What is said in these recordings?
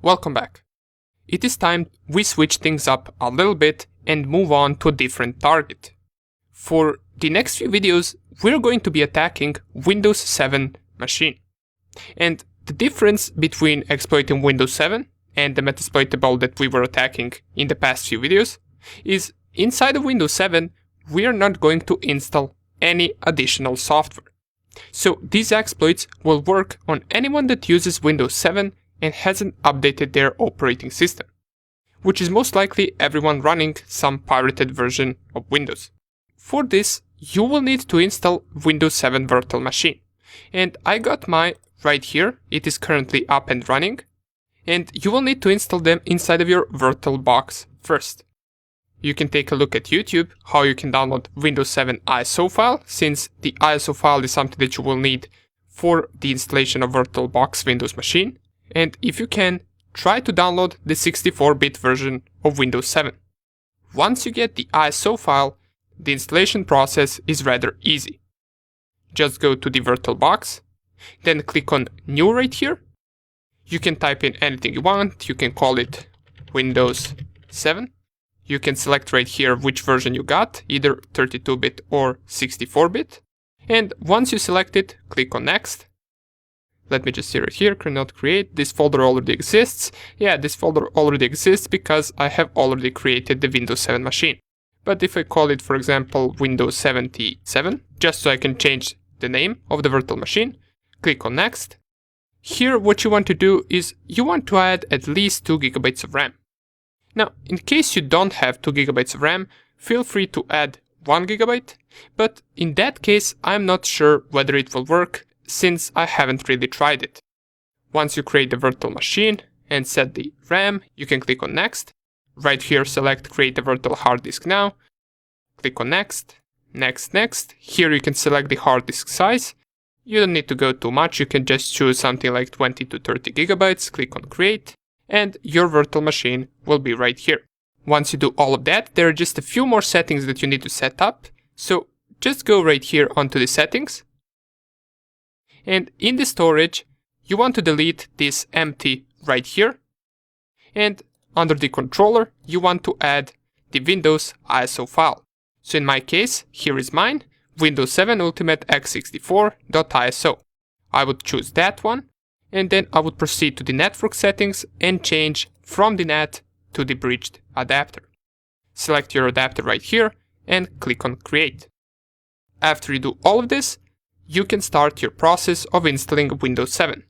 Welcome back. It is time we switch things up a little bit and move on to a different target. For the next few videos, we're going to be attacking Windows 7 machine. And the difference between exploiting Windows 7 and the Metasploitable that we were attacking in the past few videos is inside of Windows 7, we are not going to install any additional software. So these exploits will work on anyone that uses Windows 7 and hasn't updated their operating system, which is most likely everyone running some pirated version of Windows. For this, you will need to install Windows 7 virtual machine. And I got mine right here. It is currently up and running. And you will need to install them inside of your VirtualBox first. You can take a look at YouTube how you can download Windows 7 ISO file, since the ISO file is something that you will need for the installation of VirtualBox Windows machine. And if you can, try to download the 64-bit version of Windows 7. Once you get the ISO file, the installation process is rather easy. Just go to the VirtualBox, then click on New right here. You can type in anything you want, you can call it Windows 7. You can select right here which version you got, either 32-bit or 64-bit. And once you select it, click on Next. Let me just see right here, cannot create. This folder already exists. Yeah, this folder already exists because I have already created the Windows 7 machine. But if I call it, for example, Windows 77, just so I can change the name of the virtual machine, click on Next. Here, what you want to do is you want to add at least 2 GB of RAM. Now, in case you don't have 2 GB of RAM, feel free to add 1 GB, but in that case, I'm not sure whether it will work, since I haven't really tried it. Once you create the virtual machine and set the RAM, you can click on Next. Right here, select Create a Virtual Hard Disk Now. Click on Next, Next, Next. Here you can select the hard disk size. You don't need to go too much, you can just choose something like 20 to 30 GB, click on Create, and your virtual machine will be right here. Once you do all of that, there are just a few more settings that you need to set up. So just go right here onto the settings. And in the storage, you want to delete this empty right here. And under the controller, you want to add the Windows ISO file. So in my case, here is mine, Windows 7 Ultimate x64.iso. I would choose that one, and then I would proceed to the network settings and change from the NAT to the bridged adapter. Select your adapter right here and click on Create. After you do all of this, you can start your process of installing Windows 7.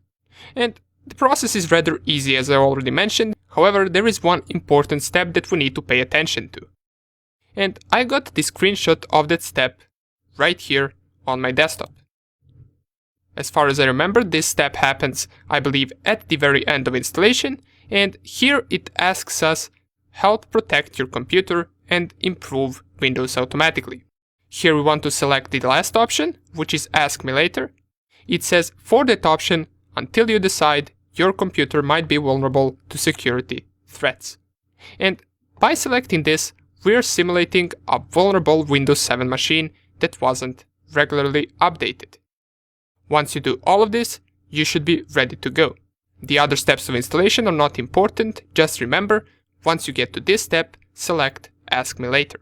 And the process is rather easy, as I already mentioned. However, there is one important step that we need to pay attention to. And I got the screenshot of that step right here on my desktop. As far as I remember, this step happens, I believe, at the very end of installation, and here it asks us, help protect your computer and improve Windows automatically. Here we want to select the last option, which is Ask Me Later. It says, for that option, until you decide your computer might be vulnerable to security threats. And by selecting this, we're simulating a vulnerable Windows 7 machine that wasn't regularly updated. Once you do all of this, you should be ready to go. The other steps of installation are not important, just remember, once you get to this step, select Ask Me Later.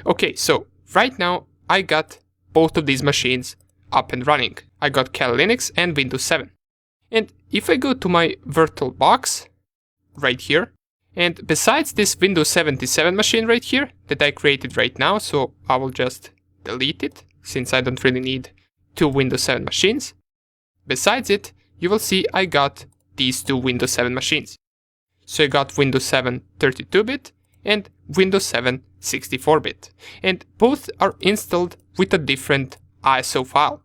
Okay, so right now I got both of these machines up and running. I got Kali Linux and Windows 7. And if I go to my VirtualBox right here, and besides this Windows 77 machine right here that I created right now, so I will just delete it since I don't really need 2 Windows 7 machines. Besides it, you will see I got these 2 Windows 7 machines. So I got Windows 7 32-bit and Windows 7 64-bit. And both are installed with a different ISO file.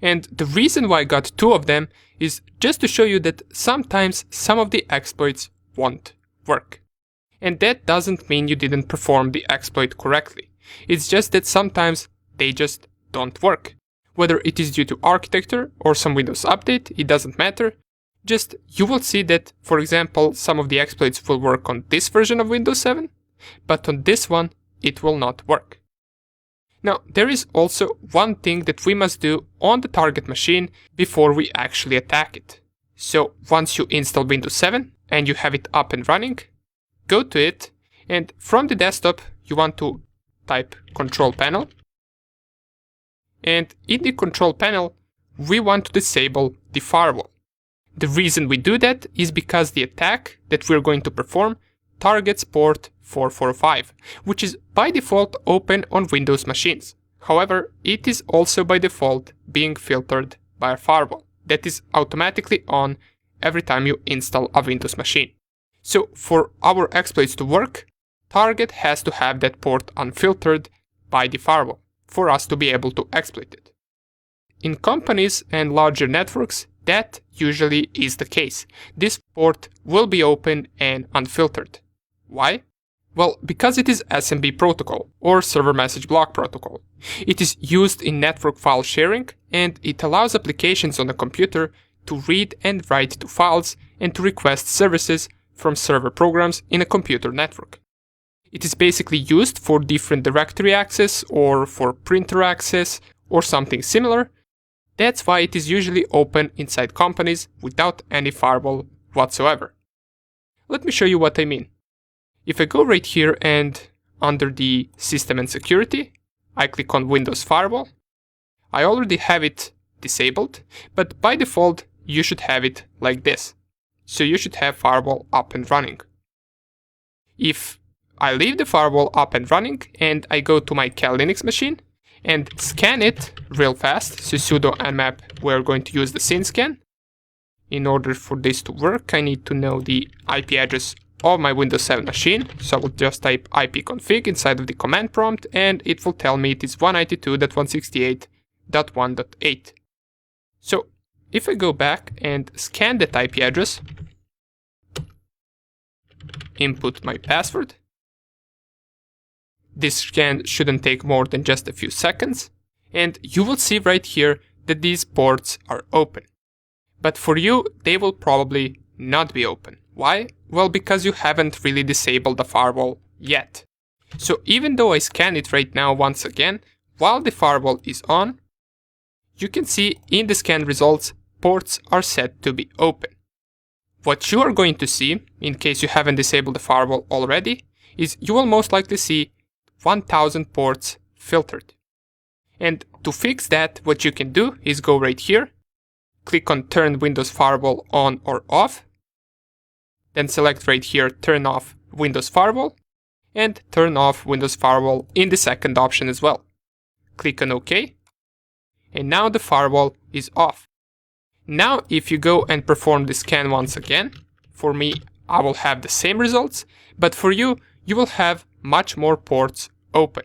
And the reason why I got 2 of them is just to show you that sometimes some of the exploits won't work. And that doesn't mean you didn't perform the exploit correctly. It's just that sometimes they just don't work. Whether it is due to architecture or some Windows update, it doesn't matter. Just you will see that, for example, some of the exploits will work on this version of Windows 7, but on this one, it will not work. Now, there is also one thing that we must do on the target machine before we actually attack it. So once you install Windows 7 and you have it up and running, go to it, and from the desktop you want to type Control Panel. And in the Control Panel, we want to disable the firewall. The reason we do that is because the attack that we're going to perform targets port 445, which is by default open on Windows machines. However, it is also by default being filtered by a firewall that is automatically on every time you install a Windows machine. So for our exploits to work, target has to have that port unfiltered by the firewall for us to be able to exploit it. In companies and larger networks, that usually is the case. This port will be open and unfiltered. Why? Well, because it is SMB protocol or server message block protocol. It is used in network file sharing, and it allows applications on a computer to read and write to files and to request services from server programs in a computer network. It is basically used for different directory access or for printer access or something similar. That's why it is usually open inside companies without any firewall whatsoever. Let me show you what I mean. If I go right here and under the System and Security, I click on Windows Firewall. I already have it disabled, but by default you should have it like this. So you should have firewall up and running. If I leave the firewall up and running and I go to my Cal Linux machine and scan it real fast, so sudo nmap, we're going to use the synscan. In order for this to work, I need to know the IP address of my Windows 7 machine, so I will just type ipconfig inside of the command prompt and it will tell me it is 192.168.1.8. So if I go back and scan that IP address, input my password, this scan shouldn't take more than just a few seconds, and you will see right here that these ports are open. But for you, they will probably not be open. Why? Well, because you haven't really disabled the firewall yet. So even though I scan it right now once again, while the firewall is on, you can see in the scan results, ports are set to be open. What you are going to see, in case you haven't disabled the firewall already, is you will most likely see 1000 ports filtered. And to fix that, what you can do is go right here, click on Turn Windows Firewall on or off, then select right here Turn off Windows Firewall, and turn off Windows Firewall in the second option as well. Click on OK, and now the firewall is off. Now if you go and perform the scan once again, for me I will have the same results, but for you, you will have much more ports open.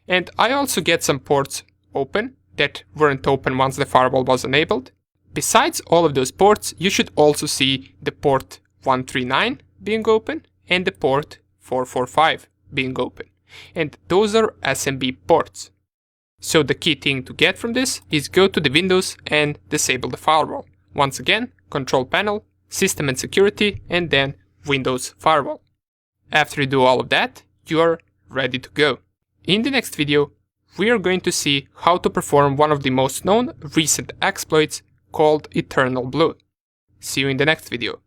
And I also get some ports open that weren't open once the firewall was enabled. Besides all of those ports, you should also see the port 139 being open and the port 445 being open. And those are SMB ports. So the key thing to get from this is go to the Windows and disable the firewall. Once again, Control Panel, System and Security, and then Windows Firewall. After you do all of that, you are ready to go. In the next video, we are going to see how to perform one of the most known recent exploits called Eternal Blue. See you in the next video.